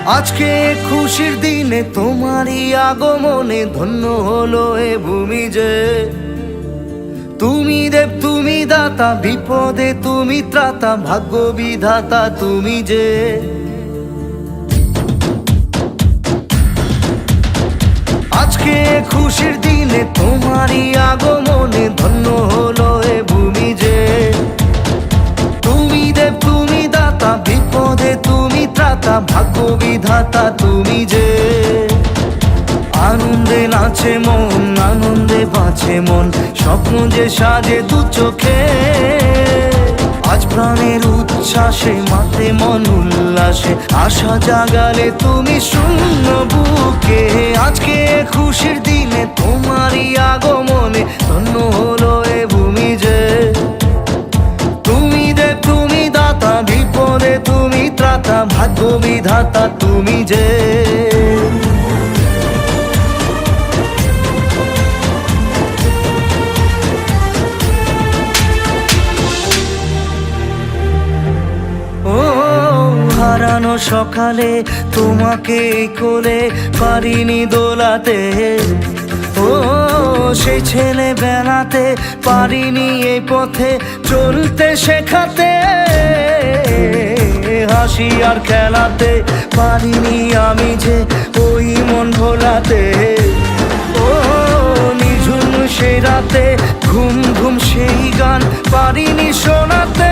আজকে খুশির দিনে তোমারই আগমনে ধন্য হলো এ ভূমি যে। তুমি দেব তুমি দাতা, বিপদে তুমি ত্রাতা, ভাগ্য বিধাতা তুমি যে। আজকে খুশির দিনে তোমারই আগমনে ধন্য হলো এ ভূমি যে। তুমি দেব তুমি দাতা, বিপদে তুমি ত্রাতা, ভাগ্য বিধাতা তুমি যে। আনন্দে নাচে মন, আনন্দে বাঁচে মন, স্বপ্ন যে সাজে দু চোখে। আজ প্রাণের উচ্ছ্বাসে মাতে মন উল্লাসে, আশা জাগালে তুমি শূন্য বুকে। আজকে খুশির দিনে তোমারই আগমনে ধন্য হলো এ ভূমি যে। তুমি দেব তুমি দাতা, বিপদে তুমি ত্রাতা, ভাগ্য বিধাতা তুমি যে। হারানো সকালে তোমাকে কোলে পারিনি দোলাতে, ও সেই ছেলে বেলাতে পারিনি এই পথে চলতে শেখাতে। হাসি আর খেলাতে পারিনি আমি যে ওই মন ভোলাতে। ও নিঝুম সেই রাতে ঘুম ঘুম সেই গান পারিনি শোনাতে।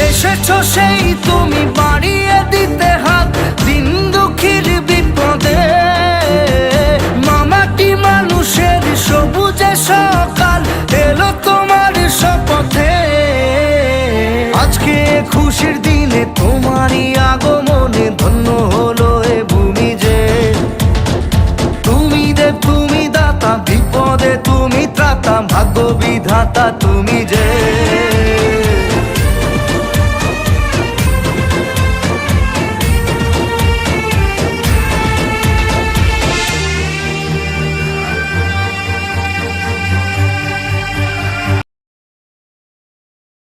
এসেছো সেই তুমি বাড়িয়ে দিতে হাত দিন দুঃখীর বিপদে। মামাটি মানুষের সবুজে সকাল এলো তোমার শপথে। আজকে খুশির দিনে তোমারই আগমনে ধন্য হলো এ ভূমি যে। তুমি দেব তুমি দাতা, বিপদে তুমি ত্রাতা, ভাগ্য বিধাতা তুমি